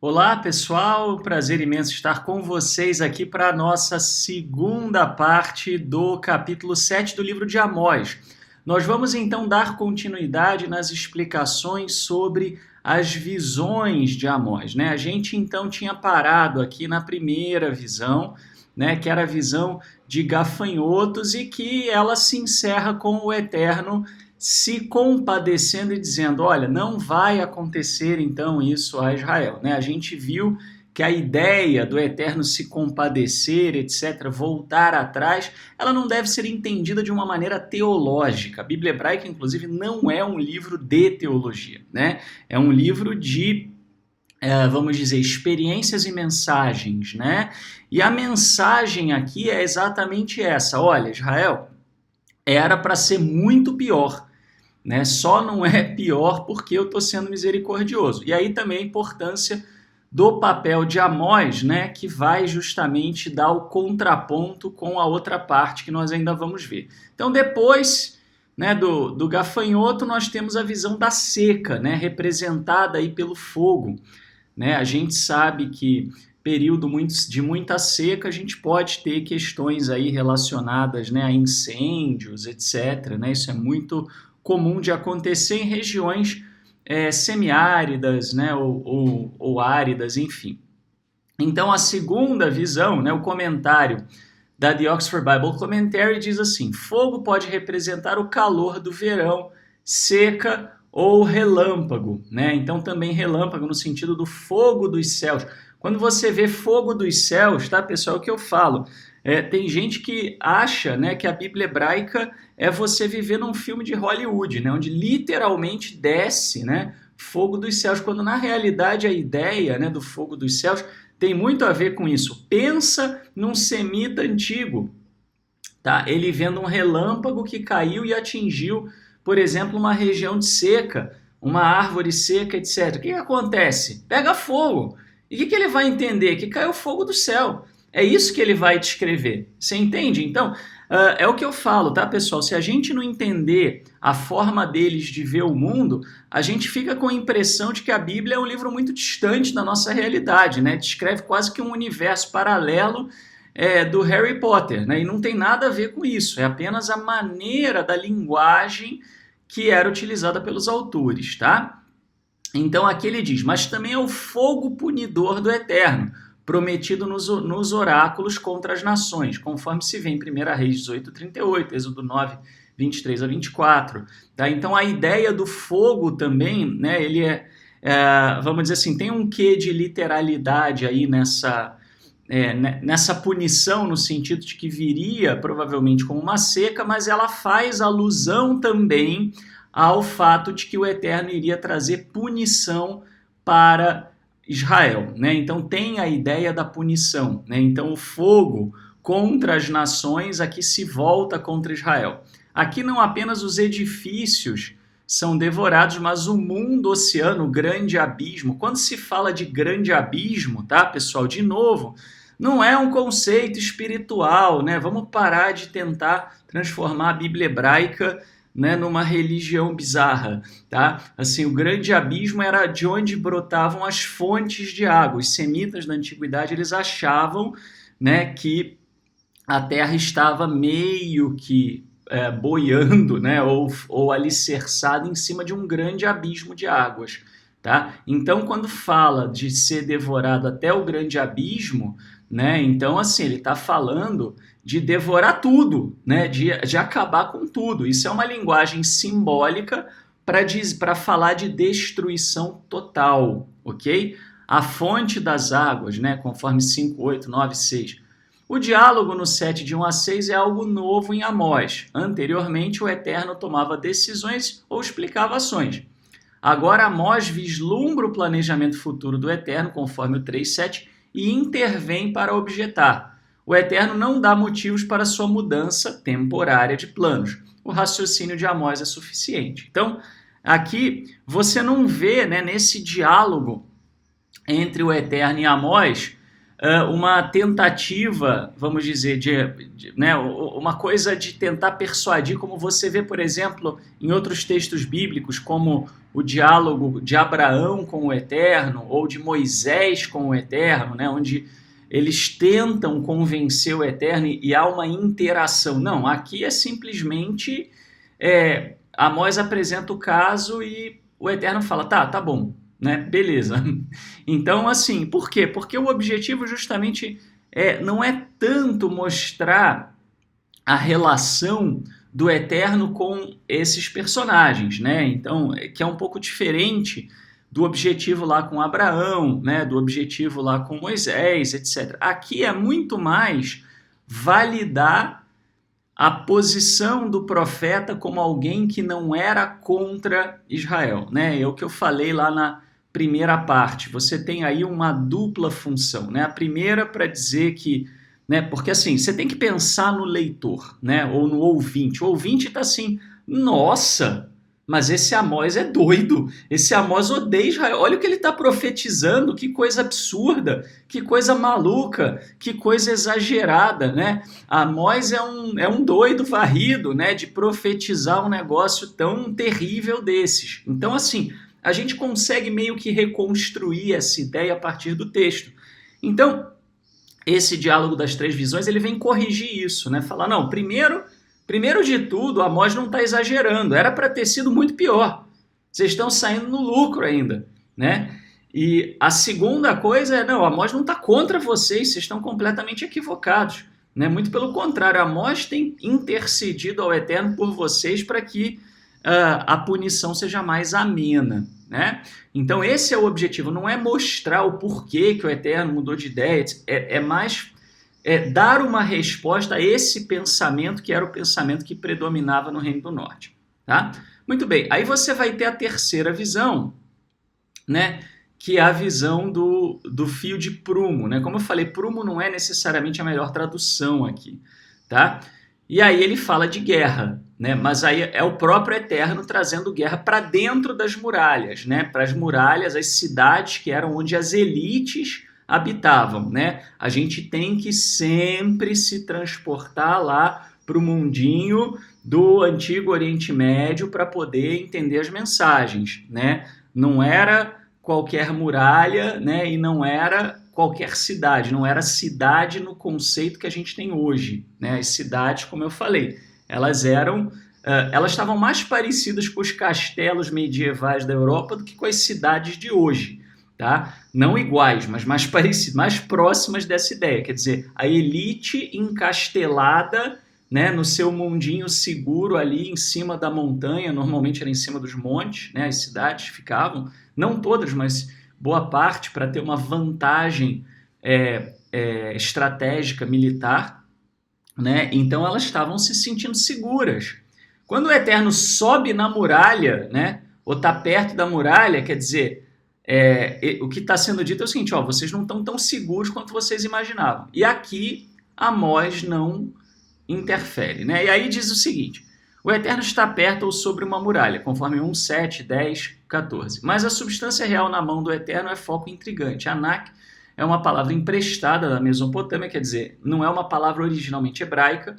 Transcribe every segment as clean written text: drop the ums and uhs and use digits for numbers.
Olá, pessoal. Prazer imenso estar com vocês aqui para a nossa segunda parte do capítulo 7 do livro de Amós. Nós vamos então dar continuidade nas explicações sobre as visões de Amós, né? A gente então tinha parado aqui na primeira visão, né, que era a visão de gafanhotos e que ela se encerra com o Eterno se compadecendo e dizendo, olha, não vai acontecer então isso a Israel, né? A gente viu que a ideia do Eterno se compadecer, etc., voltar atrás, ela não deve ser entendida de uma maneira teológica. A Bíblia Hebraica, inclusive, não é um livro de teologia, né? É um livro de vamos dizer, experiências e mensagens, né? E a mensagem aqui é exatamente essa. Olha, Israel, era para ser muito pior, né? Só não é pior porque eu estou sendo misericordioso. E aí também a importância do papel de Amós, né? Que vai justamente dar o contraponto com a outra parte que nós ainda vamos ver. Então depois, né, do gafanhoto, nós temos a visão da seca, né? Representada aí pelo fogo. Né? A gente sabe que período de muita seca, a gente pode ter questões aí relacionadas, né, a incêndios, etc. Né? Isso é muito comum de acontecer em regiões semiáridas, né, ou áridas, enfim. Então, a segunda visão, né, o comentário da The Oxford Bible Commentary diz assim: fogo pode representar o calor do verão, seca ou relâmpago, né? Então também relâmpago no sentido do fogo dos céus. Quando você vê fogo dos céus, tá, pessoal, é o que eu falo. Tem gente que acha, né, que a Bíblia hebraica é você viver num filme de Hollywood, né, onde literalmente desce, né, fogo dos céus, quando na realidade a ideia, né, do fogo dos céus tem muito a ver com isso. Pensa num semita antigo, tá? Ele vendo um relâmpago que caiu e atingiu, por exemplo, uma região de seca, uma árvore seca, etc. O que acontece? Pega fogo. E o que ele vai entender? Que caiu fogo do céu. É isso que ele vai descrever. Você entende? Então, é o que eu falo, tá, pessoal? Se a gente não entender a forma deles de ver o mundo, a gente fica com a impressão de que a Bíblia é um livro muito distante da nossa realidade, né? Descreve quase que um universo paralelo do Harry Potter, né? E não tem nada a ver com isso, é apenas a maneira da linguagem que era utilizada pelos autores, tá? Então aqui ele diz, mas também é o fogo punidor do Eterno, prometido nos oráculos contra as nações, conforme se vê em 1 Reis 18:38, Êxodo 9, 23 a 24. Tá? Então a ideia do fogo também, né, ele vamos dizer assim, tem um quê de literalidade aí nessa punição, no sentido de que viria provavelmente como uma seca, mas ela faz alusão também ao fato de que o Eterno iria trazer punição para Israel, né? Então tem a ideia da punição, né? Então o fogo contra as nações aqui se volta contra Israel. Aqui não apenas os edifícios são devorados, mas o mundo, o oceano, o grande abismo. Quando se fala de grande abismo, tá, pessoal? De novo, não é um conceito espiritual, né? Vamos parar de tentar transformar a Bíblia hebraica, né, numa religião bizarra, tá? Assim, o grande abismo era de onde brotavam as fontes de água. Os semitas da antiguidade, eles achavam, né, que a terra estava meio que boiando, né, ou alicerçada em cima de um grande abismo de águas, tá? Então, quando fala de ser devorado até o grande abismo, né, então, assim, ele está falando de devorar tudo, né, de acabar com tudo. Isso é uma linguagem simbólica para falar de destruição total, ok? A fonte das águas, né, conforme 5, 8, 9, 6. O diálogo no 7 de 1 a 6 é algo novo em Amós. Anteriormente, o Eterno tomava decisões ou explicava ações. Agora, Amós vislumbra o planejamento futuro do Eterno, conforme o 3:7, e intervém para objetar. O Eterno não dá motivos para sua mudança temporária de planos. O raciocínio de Amós é suficiente. Então, aqui você não vê, né, nesse diálogo entre o Eterno e Amós uma tentativa, vamos dizer, né, uma coisa de tentar persuadir, como você vê, por exemplo, em outros textos bíblicos, como o diálogo de Abraão com o Eterno, ou de Moisés com o Eterno, né, onde eles tentam convencer o Eterno e há uma interação. Não, aqui é simplesmente Amós apresenta o caso e o Eterno fala, tá bom, né, beleza. Então, assim, por quê? Porque o objetivo justamente não é tanto mostrar a relação do Eterno com esses personagens, né? Então, que é um pouco diferente do objetivo lá com Abraão, né? Do objetivo lá com Moisés, etc. Aqui é muito mais validar a posição do profeta como alguém que não era contra Israel, né? É o que eu falei lá na primeira parte. Você tem aí uma dupla função, né? A primeira para dizer que, né? Porque assim, você tem que pensar no leitor, né? Ou no ouvinte. O ouvinte está assim, nossa, mas esse Amós é doido. Esse Amós odeia Israel. Olha o que ele está profetizando, que coisa absurda, que coisa maluca, que coisa exagerada, né? Amós é um doido varrido, né? De profetizar um negócio tão terrível desses. Então, assim, a gente consegue meio que reconstruir essa ideia a partir do texto. Então, esse diálogo das três visões, ele vem corrigir isso, né? Falar, não, primeiro de tudo, Amós não está exagerando, era para ter sido muito pior. Vocês estão saindo no lucro ainda, né? E a segunda coisa é, não, Amós não está contra vocês estão completamente equivocados, né? Muito pelo contrário, Amós tem intercedido ao Eterno por vocês para que a punição seja mais amena, né? Então esse é o objetivo, não é mostrar o porquê que o Eterno mudou de ideia, é mais dar uma resposta a esse pensamento que era o pensamento que predominava no Reino do Norte, tá? Muito bem, aí você vai ter a terceira visão, né? Que é a visão do fio de prumo, né? Como eu falei, prumo não é necessariamente a melhor tradução aqui, tá? E aí ele fala de guerra, né? Mas aí é o próprio Eterno trazendo guerra para dentro das muralhas, né? Para as muralhas, as cidades que eram onde as elites habitavam, né? A gente tem que sempre se transportar lá para o mundinho do Antigo Oriente Médio para poder entender as mensagens, né? Não era qualquer muralha, né? E não era qualquer cidade, não era cidade no conceito que a gente tem hoje, né? As cidades, como eu falei, elas estavam mais parecidas com os castelos medievais da Europa do que com as cidades de hoje, tá? Não iguais, mas mais parecidas, mais próximas dessa ideia. Quer dizer, a elite encastelada, né, no seu mundinho seguro ali em cima da montanha, normalmente era em cima dos montes, né? As cidades ficavam, não todas, mas boa parte, para ter uma vantagem estratégica militar, né? Então elas estavam se sentindo seguras. Quando o Eterno sobe na muralha, né, ou está perto da muralha, quer dizer, o que está sendo dito é o seguinte, ó, vocês não estão tão seguros quanto vocês imaginavam. E aqui Amós não interfere, né? E aí diz o seguinte, o Eterno está perto ou sobre uma muralha, conforme 1, 7, 10, 14. Mas a substância real na mão do Eterno é foco intrigante. Anak é uma palavra emprestada da Mesopotâmia, quer dizer, não é uma palavra originalmente hebraica,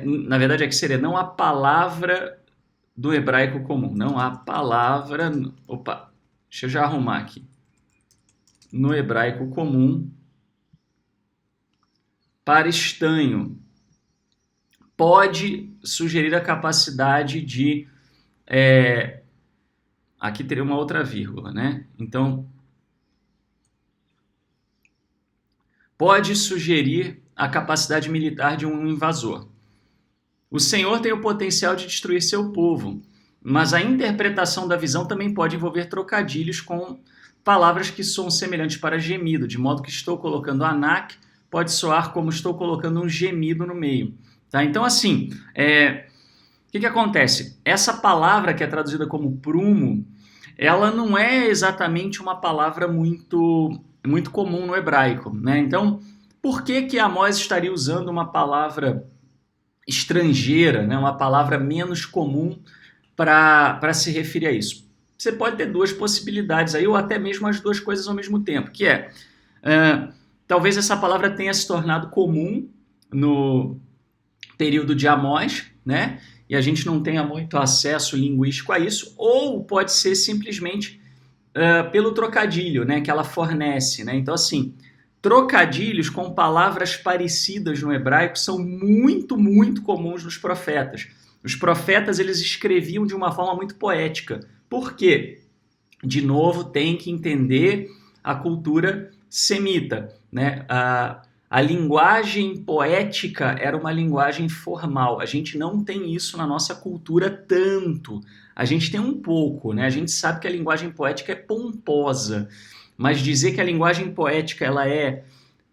na verdade é que seria não a palavra do hebraico comum, não a palavra, deixa eu já arrumar aqui, no hebraico comum, para estanho, pode sugerir a capacidade de, aqui teria uma outra vírgula, né? Então, pode sugerir a capacidade militar de um invasor. O Senhor tem o potencial de destruir seu povo, mas a interpretação da visão também pode envolver trocadilhos com palavras que são semelhantes para gemido, de modo que estou colocando Anak, pode soar como estou colocando um gemido no meio. Tá? Então, assim, o que acontece? Essa palavra que é traduzida como prumo, ela não é exatamente uma palavra muito comum no hebraico, né? Então, por que Amós estaria usando uma palavra estrangeira, né? Uma palavra menos comum para se referir a isso? você pode ter duas possibilidades aí, ou até mesmo as duas coisas ao mesmo tempo, que é, talvez essa palavra tenha se tornado comum no período de Amós, né? E a gente não tenha muito acesso linguístico a isso, ou pode ser simplesmente pelo trocadilho, né, que ela fornece, né? Então, assim, trocadilhos com palavras parecidas no hebraico são muito, muito comuns nos profetas. Os profetas, eles escreviam de uma forma muito poética. Por quê? De novo, tem que entender a cultura semita, né? A linguagem poética era uma linguagem formal. A gente não tem isso na nossa cultura tanto. A gente tem um pouco, né? A gente sabe que a linguagem poética é pomposa, mas dizer que a linguagem poética ela é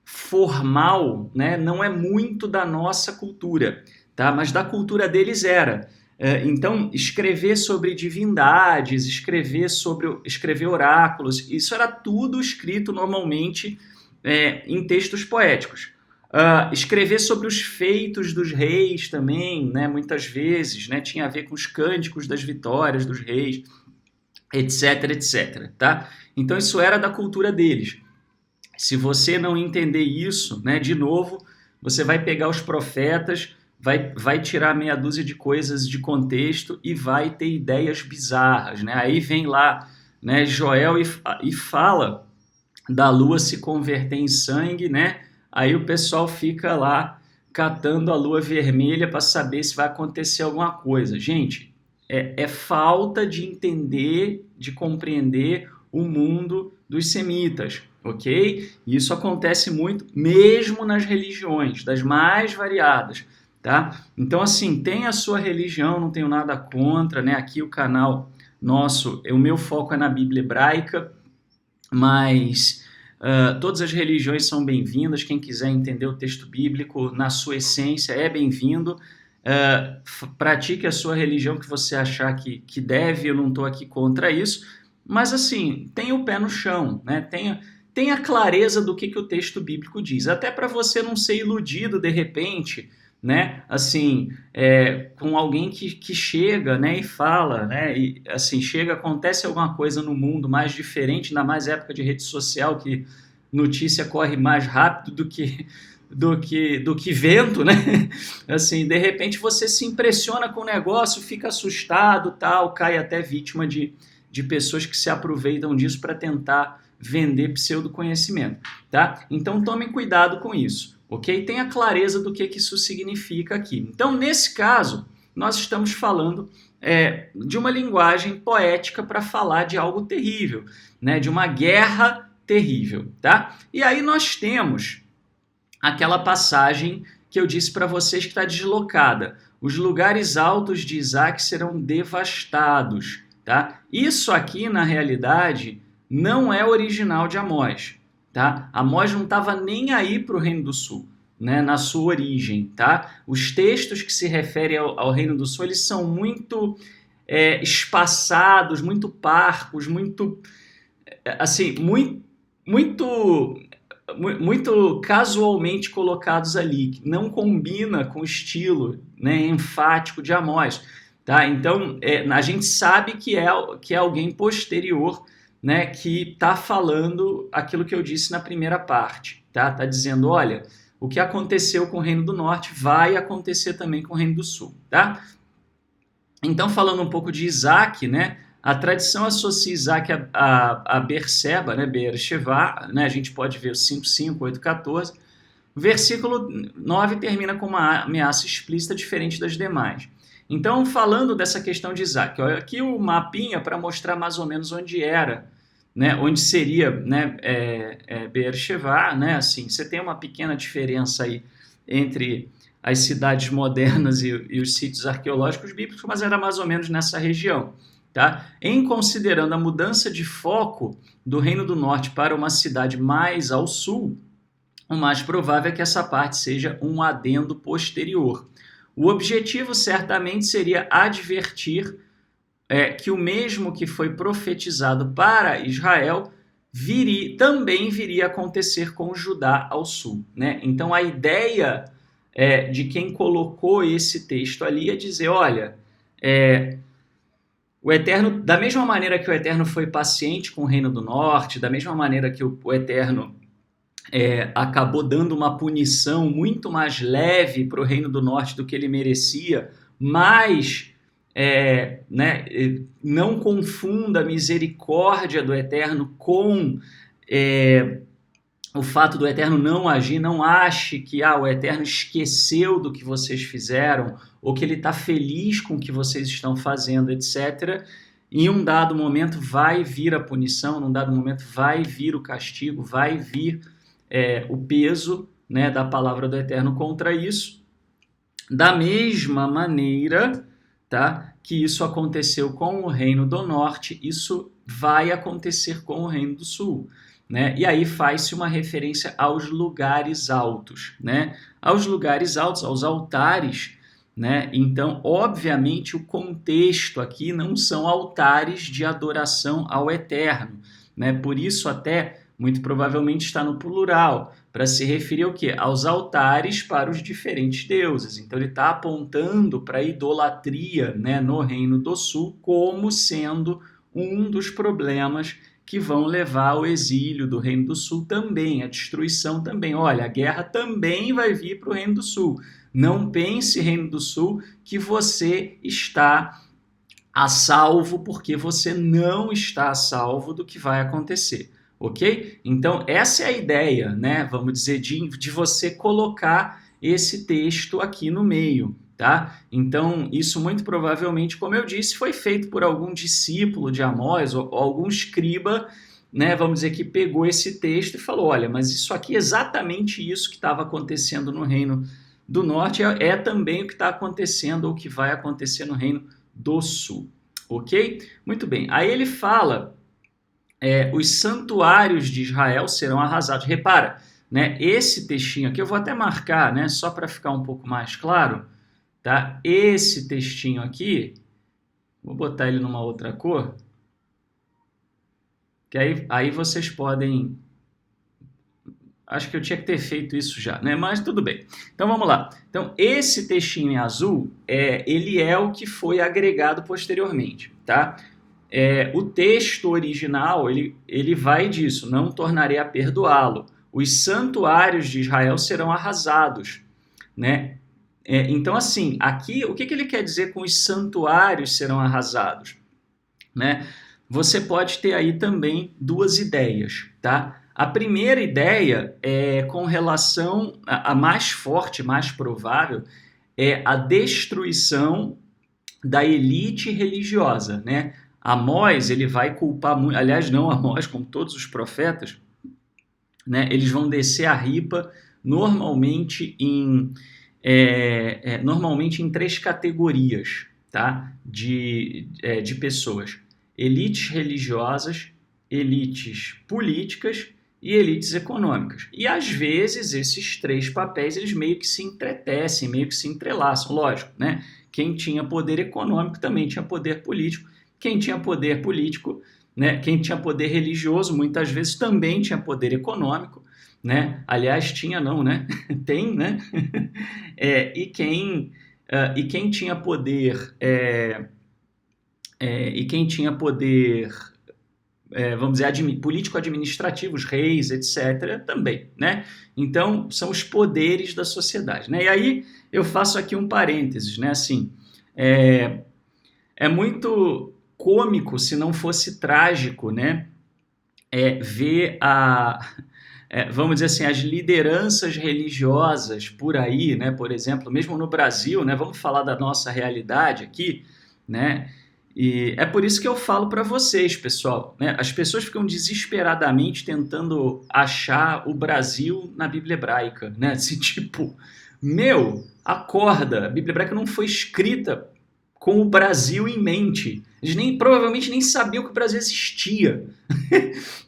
formal, né, não é muito da nossa cultura, tá? Mas da cultura deles era. Então, escrever sobre divindades, escrever oráculos, isso era tudo escrito normalmente em textos poéticos. Escrever sobre os feitos dos reis também, né, muitas vezes, né, tinha a ver com os cânticos das vitórias dos reis, etc, etc. Tá? Então isso era da cultura deles. Se você não entender isso, né, de novo, você vai pegar os profetas, vai tirar meia dúzia de coisas de contexto e vai ter ideias bizarras. Né? Aí vem lá, né, Joel e fala da lua se converter em sangue, né? Aí o pessoal fica lá catando a lua vermelha para saber se vai acontecer alguma coisa. Gente, é falta de entender, de compreender o mundo dos semitas, ok? Isso acontece muito mesmo nas religiões, das mais variadas, tá? Então, assim, tem a sua religião, não tenho nada contra, né? Aqui o canal nosso, o meu foco é na Bíblia hebraica, mas todas as religiões são bem-vindas. Quem quiser entender o texto bíblico na sua essência é bem-vindo. Pratique a sua religião que você achar que deve, eu não estou aqui contra isso, mas assim, tenha o pé no chão, né? Tenha clareza do que o texto bíblico diz, até para você não ser iludido de repente, né? Assim, com alguém que chega, né, e fala, né, e assim, acontece alguma coisa no mundo mais diferente, ainda mais época de rede social, que notícia corre mais rápido do que vento, né? Assim, de repente você se impressiona com o negócio, fica assustado, tal, cai até vítima de pessoas que se aproveitam disso para tentar vender pseudoconhecimento, tá? Então tomem cuidado com isso, ok? Tenha clareza do que isso significa aqui. Então, nesse caso, nós estamos falando de uma linguagem poética para falar de algo terrível, né? De uma guerra terrível, tá? E aí nós temos aquela passagem que eu disse para vocês que está deslocada. Os lugares altos de Isaac serão devastados, tá? Isso aqui, na realidade, não é original de Amós, tá? Amós não estava nem aí para o Reino do Sul, né, na sua origem, tá? Os textos que se referem ao Reino do Sul, eles são muito espaçados, muito parcos, muito, assim, muito casualmente colocados ali, que não combina com o estilo, né, enfático de Amós. Tá? Então, a gente sabe que é alguém posterior, né, que está falando aquilo que eu disse na primeira parte. Tá? Tá dizendo, olha, o que aconteceu com o Reino do Norte vai acontecer também com o Reino do Sul. Tá? Então, falando um pouco de Isaac, né, a tradição associa Isaac a Berseba, né, Beersheba, né, a gente pode ver o 5:5, 8:14. O versículo 9 termina com uma ameaça explícita diferente das demais. Então, falando dessa questão de Isaac, olha aqui o mapinha para mostrar mais ou menos onde era, né, onde seria, né, Beersheba, né, assim, você tem uma pequena diferença aí entre as cidades modernas e os sítios arqueológicos bíblicos, mas era mais ou menos nessa região. Tá? Em considerando a mudança de foco do Reino do Norte para uma cidade mais ao sul, o mais provável é que essa parte seja um adendo posterior. O objetivo certamente seria advertir que o mesmo que foi profetizado para Israel também viria a acontecer com Judá ao sul. Né? Então a ideia de quem colocou esse texto ali é dizer, olha, O Eterno, da mesma maneira que o Eterno foi paciente com o Reino do Norte, da mesma maneira que o Eterno acabou dando uma punição muito mais leve para o Reino do Norte do que ele merecia, mas né, não confunda a misericórdia do Eterno com o fato do Eterno não agir. Não ache que o Eterno esqueceu do que vocês fizeram ou que ele está feliz com o que vocês estão fazendo, etc. Em um dado momento vai vir a punição, num dado momento vai vir o castigo, vai vir o peso, né, da palavra do Eterno contra isso. Da mesma maneira, tá, que isso aconteceu com o Reino do Norte, isso vai acontecer com o Reino do Sul. Né? E aí faz-se uma referência aos lugares altos, né? Aos lugares altos, aos altares, né? Então, obviamente, o contexto aqui não são altares de adoração ao Eterno, né? Por isso até, muito provavelmente, está no plural, para se referir ao quê? Aos altares para os diferentes deuses. Então, ele está apontando para a idolatria, né, no Reino do Sul como sendo um dos problemas que vão levar ao exílio do Reino do Sul também, a destruição também. Olha, a guerra também vai vir para o Reino do Sul. Não pense, Reino do Sul, que você está a salvo, porque você não está a salvo do que vai acontecer, ok? Então, essa é a ideia, né? Vamos dizer, de você colocar esse texto aqui no meio. Tá? Então, isso muito provavelmente, como eu disse, foi feito por algum discípulo de Amós ou algum escriba, né, vamos dizer, que pegou esse texto e falou, olha, mas isso aqui, exatamente isso que estava acontecendo no Reino do Norte é também o que está acontecendo ou que vai acontecer no Reino do Sul, ok? Muito bem, aí ele fala, os santuários de Israel serão arrasados. Repara, né, esse textinho aqui, eu vou até marcar, né, só para ficar um pouco mais claro, tá? Esse textinho aqui, vou botar ele numa outra cor, que aí vocês podem... Acho que eu tinha que ter feito isso já, né? Mas tudo bem. Então vamos lá. Então esse textinho em azul, ele é o que foi agregado posteriormente, tá? O texto original, ele vai disso, não tornarei a perdoá-lo. Os santuários de Israel serão arrasados, né? Então, assim, aqui, o que ele quer dizer com os santuários serão arrasados? Né? Você pode ter aí também duas ideias, tá? A primeira ideia é com relação a mais forte, mais provável, é a destruição da elite religiosa, né? Amós, ele vai culpar muito, aliás, não Amós, como todos os profetas, né? Eles vão descer a ripa normalmente em três categorias, tá? de pessoas: elites religiosas, elites políticas e elites econômicas. E às vezes esses três papéis eles meio que se entretecem, meio que se entrelaçam, lógico, né? Quem tinha poder econômico também tinha poder político, quem tinha poder político, né? Quem tinha poder religioso muitas vezes também tinha poder econômico, né? Aliás, tinha não, né? Tem, né? E quem tinha poder vamos dizer, político-administrativo, os reis, etc., também, né? Então, são os poderes da sociedade, né? E aí eu faço aqui um parênteses, né? Assim, é muito cômico, se não fosse trágico, né? Ver vamos dizer assim, as lideranças religiosas por aí, né? Por exemplo, mesmo no Brasil, né? Vamos falar da nossa realidade aqui, né? E é por isso que eu falo para vocês, pessoal, né? As pessoas ficam desesperadamente tentando achar o Brasil na Bíblia hebraica, né? Assim, tipo, acorda, a Bíblia hebraica não foi escrita com o Brasil em mente. Eles provavelmente nem sabiam que o Brasil existia,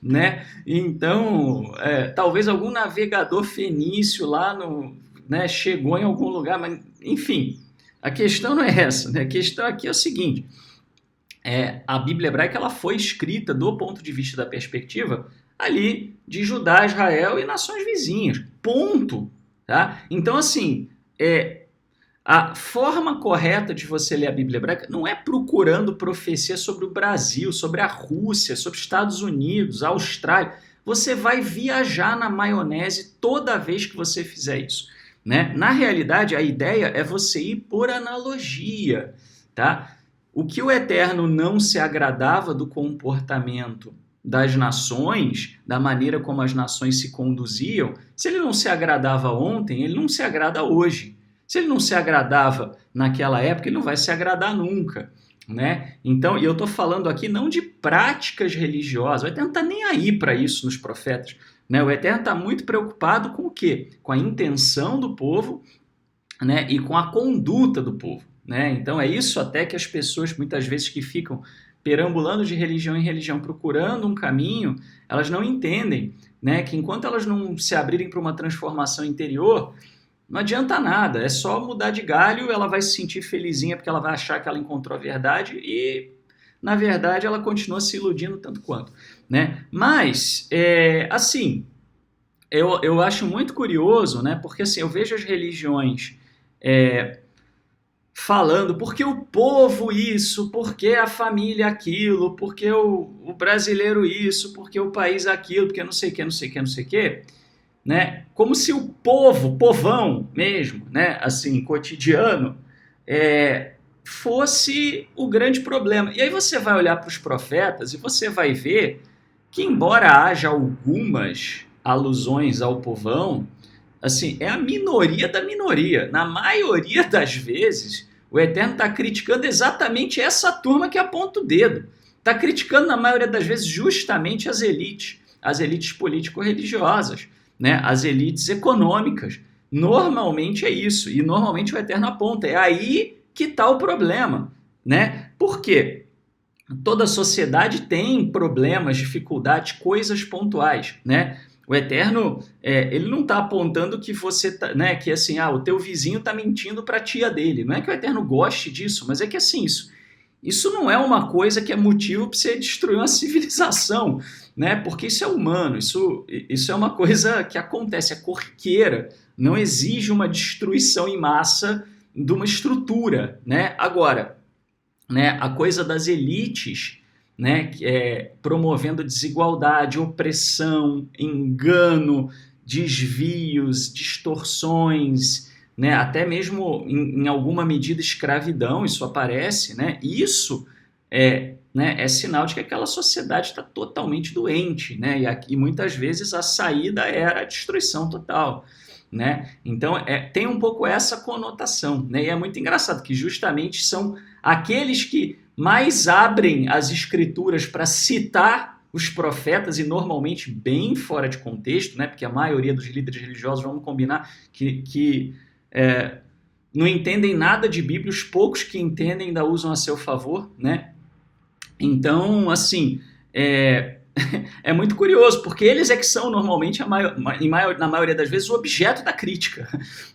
né? Então, talvez algum navegador fenício lá né, chegou em algum lugar, mas enfim, a questão não é essa, né? A questão aqui é o seguinte: a Bíblia hebraica ela foi escrita do ponto de vista da perspectiva ali de Judá, Israel e nações vizinhas, ponto, tá? Então, assim, A forma correta de você ler a Bíblia hebraica não é procurando profecia sobre o Brasil, sobre a Rússia, sobre os Estados Unidos, a Austrália. Você vai viajar na maionese toda vez que você fizer isso, né? Na realidade, a ideia é você ir por analogia, tá? O que o Eterno não se agradava do comportamento das nações, da maneira como as nações se conduziam, se ele não se agradava ontem, ele não se agrada hoje. Se ele não se agradava naquela época, ele não vai se agradar nunca, né? Então, e eu estou falando aqui não de práticas religiosas, o Eterno não está nem aí para isso nos profetas, né? O Eterno está muito preocupado com o quê? Com a intenção do povo, né? E com a conduta do povo, né? Então é isso até que as pessoas, muitas vezes, que ficam perambulando de religião em religião, procurando um caminho, elas não entendem, né? Que enquanto elas não se abrirem para uma transformação interior, não adianta nada, é só mudar de galho, ela vai se sentir felizinha porque ela vai achar que ela encontrou a verdade e, na verdade, ela continua se iludindo tanto quanto, né? Mas, assim, eu acho muito curioso, né? Porque assim, eu vejo as religiões falando porque o povo isso, porque a família aquilo, porque o brasileiro isso, porque o país aquilo, porque não sei o que, não sei o que, não sei o que, né? Como se o povo, povão mesmo, né? Assim, cotidiano, fosse o grande problema. E aí você vai olhar para os profetas e você vai ver que, embora haja algumas alusões ao povão, assim, é a minoria da minoria. Na maioria das vezes, o Eterno está criticando exatamente essa turma que aponta o dedo. Está criticando, na maioria das vezes, justamente as elites político-religiosas, né? As elites econômicas. Normalmente é isso, e normalmente o Eterno aponta. É aí que está o problema, né? Por quê? Toda sociedade tem problemas, dificuldades, coisas pontuais, né? O Eterno, ele não está apontando que você tá, né, que assim, o teu vizinho está mentindo para a tia dele. Não é que o Eterno goste disso, mas é que assim, isso não é uma coisa que é motivo para você destruir uma civilização, né? Porque isso é humano, isso é uma coisa que acontece, é corriqueira, não exige uma destruição em massa de uma estrutura, né? Agora, né, a coisa das elites, né, promovendo desigualdade, opressão, engano, desvios, distorções, né, até mesmo em alguma medida escravidão, isso aparece, né, isso é sinal de que aquela sociedade está totalmente doente, né, e muitas vezes a saída era a destruição total. Né? Então tem um pouco essa conotação, né? E é muito engraçado que justamente são aqueles que mais abrem as escrituras para citar os profetas, e normalmente bem fora de contexto, né? Porque a maioria dos líderes religiosos, vamos combinar, que não entendem nada de Bíblia, os poucos que entendem ainda usam a seu favor, né? Então, assim, é muito curioso, porque eles é que são normalmente, na maioria das vezes, o objeto da crítica,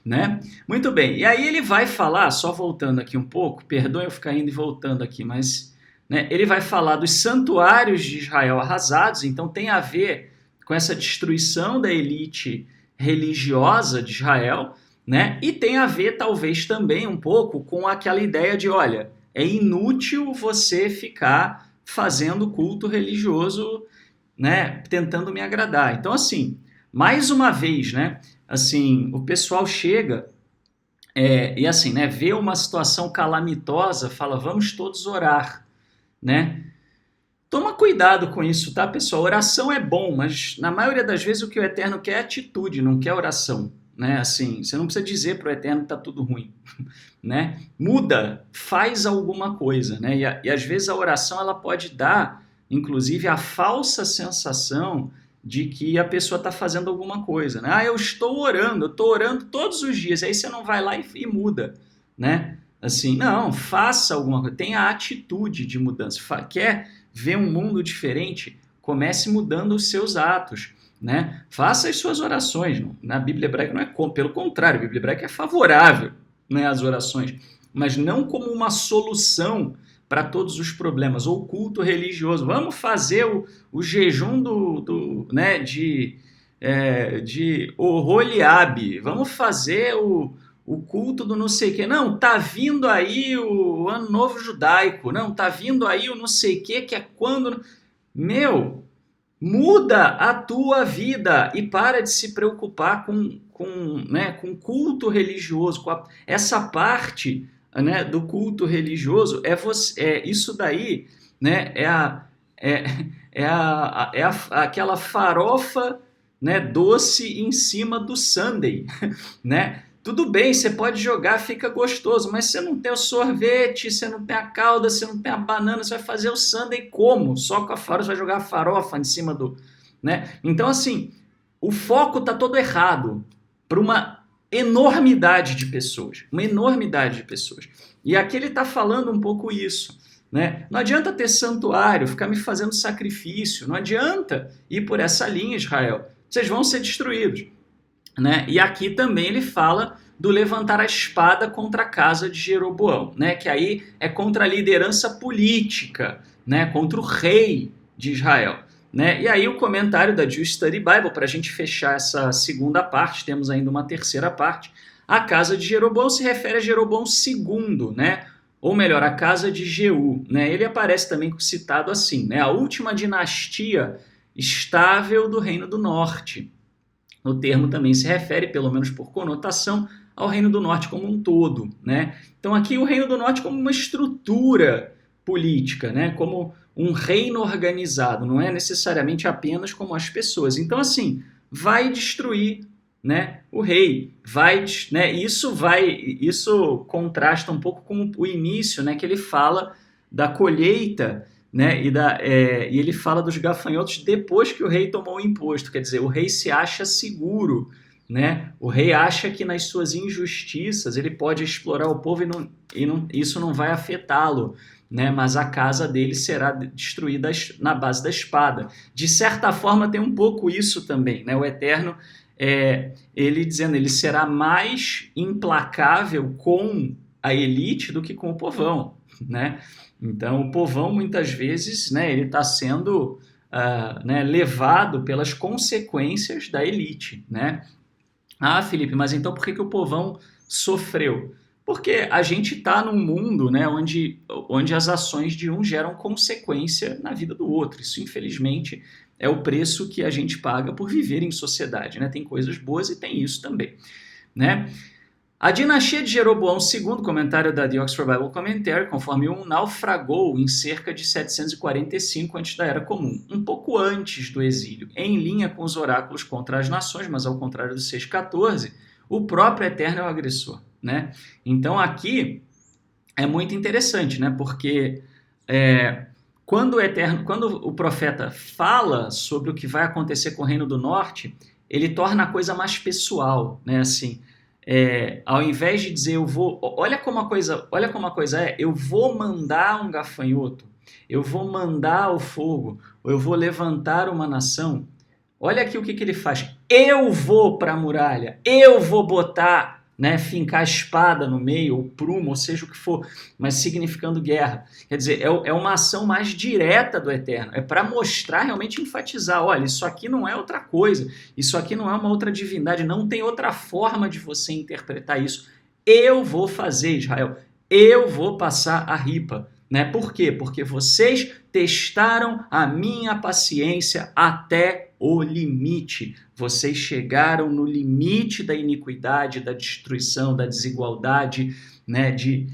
né? Muito bem, e aí ele vai falar, só voltando aqui um pouco, perdoem eu ficar indo e voltando aqui, mas né, ele vai falar dos santuários de Israel arrasados, então tem a ver com essa destruição da elite religiosa de Israel, né? E tem a ver, talvez, também um pouco com aquela ideia de, olha, é inútil você ficar fazendo culto religioso, né, tentando me agradar. Então, assim, mais uma vez, né, assim, o pessoal chega e assim, né, vê uma situação calamitosa, fala, vamos todos orar, né? Toma cuidado com isso, tá, pessoal? Oração é bom, mas na maioria das vezes o que o Eterno quer é atitude, não quer oração, né? Assim, você não precisa dizer para o Eterno que tá tudo ruim, né? Muda, faz alguma coisa, né? E às vezes a oração ela pode dar, inclusive, a falsa sensação de que a pessoa está fazendo alguma coisa, né? Eu estou orando todos os dias, aí você não vai lá e muda, né? Assim, não, faça alguma coisa, tenha a atitude de mudança. Quer ver um mundo diferente? Comece mudando os seus atos, né? Faça as suas orações. Na Bíblia hebraica não é como, pelo contrário, a Bíblia hebraica é favorável, né, às orações, mas não como uma solução para todos os problemas, ou culto religioso. Vamos fazer o jejum de Oholiabe, vamos fazer o culto do não sei o quê. Não, tá vindo aí o Ano Novo Judaico. Não, tá vindo aí o não sei o quê, que é quando... Meu, muda a tua vida e para de se preocupar com culto religioso. Essa parte, né, do culto religioso isso daí, né, é, aquela farofa, né, doce em cima do sundae, né? Tudo bem, você pode jogar, fica gostoso, mas você não tem o sorvete, você não tem a calda, você não tem a banana, você vai fazer o sundae como? Só com a farofa, você vai jogar a farofa em cima do... Né? Então, assim, o foco está todo errado para uma enormidade de pessoas. Uma enormidade de pessoas. E aqui ele está falando um pouco isso. Né? Não adianta ter santuário, ficar me fazendo sacrifício, não adianta ir por essa linha, Israel. Vocês vão ser destruídos. Né? E aqui também ele fala do levantar a espada contra a casa de Jeroboão, né? Que aí é contra a liderança política, né? Contra o rei de Israel. Né? E aí o comentário da Jewish Study Bible, para a gente fechar essa segunda parte, temos ainda uma terceira parte. A casa de Jeroboão se refere a Jeroboão II, né? Ou melhor, a casa de Jeú. Né? Ele aparece também citado assim, né? A última dinastia estável do Reino do Norte. O termo também se refere, pelo menos por conotação, ao Reino do Norte como um todo. Né? Então aqui o Reino do Norte como uma estrutura política, né? Como um reino organizado, não é necessariamente apenas como as pessoas. Então assim, vai destruir, né, o rei, né, isso contrasta um pouco com o início, né, que ele fala da colheita, né, e ele fala dos gafanhotos depois que o rei tomou o imposto, quer dizer, o rei se acha seguro, né? O rei acha que nas suas injustiças ele pode explorar o povo isso não vai afetá-lo, né? Mas a casa dele será destruída na base da espada. De certa forma tem um pouco isso também, né? O Eterno, ele dizendo, ele será mais implacável com a elite do que com o povão, né? Então, o povão, muitas vezes, né, ele está sendo né, levado pelas consequências da elite. Né? Ah, Felipe, mas então por que o povão sofreu? Porque a gente está num mundo, né, onde as ações de um geram consequência na vida do outro. Isso, infelizmente, é o preço que a gente paga por viver em sociedade. Né? Tem coisas boas e tem isso também. Né? A dinastia de Jeroboão II, comentário da The Oxford Bible Commentary, conforme naufragou em cerca de 745 antes da Era Comum, um pouco antes do exílio, em linha com os oráculos contra as nações, mas ao contrário do 6,14, o próprio Eterno é o agressor. Né? Então aqui é muito interessante, né? Porque quando o profeta fala sobre o que vai acontecer com o Reino do Norte, ele torna a coisa mais pessoal, né? Assim, ao invés de dizer olha como a coisa é, eu vou mandar um gafanhoto, eu vou mandar o fogo, ou eu vou levantar uma nação. Olha aqui o que ele faz. Eu vou para a muralha, eu vou botar, né, fincar a espada no meio, ou prumo, ou seja o que for, mas significando guerra. Quer dizer, é uma ação mais direta do Eterno. É para mostrar, realmente enfatizar, olha, isso aqui não é outra coisa, isso aqui não é uma outra divindade, não tem outra forma de você interpretar isso. Eu vou fazer, Israel, eu vou passar a ripa. Né? Por quê? Porque vocês testaram a minha paciência até o limite. Vocês chegaram no limite da iniquidade, da destruição, da desigualdade, né? de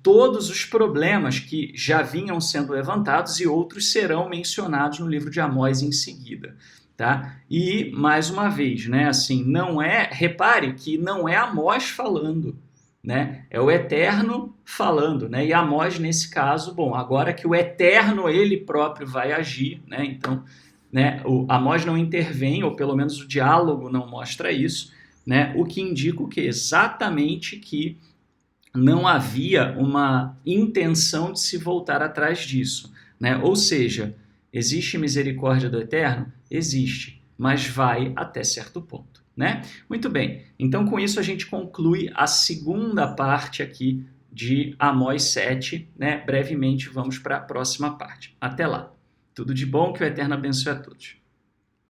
todos os problemas que já vinham sendo levantados e outros serão mencionados no livro de Amós em seguida. Tá? E, mais uma vez, né? Assim, repare que não é Amós falando, né? É o Eterno falando, né? E Amós, nesse caso, bom, agora que o Eterno ele próprio vai agir, né? Então, né, Amós não intervém, ou pelo menos o diálogo não mostra isso, né? O que indica o quê? Exatamente que não havia uma intenção de se voltar atrás disso, né? Ou seja, existe misericórdia do Eterno? Existe, mas vai até certo ponto. Né? Muito bem, então com isso a gente conclui a segunda parte aqui de Amós 7, né? Brevemente vamos para a próxima parte. Até lá. Tudo de bom, que o Eterno abençoe a todos.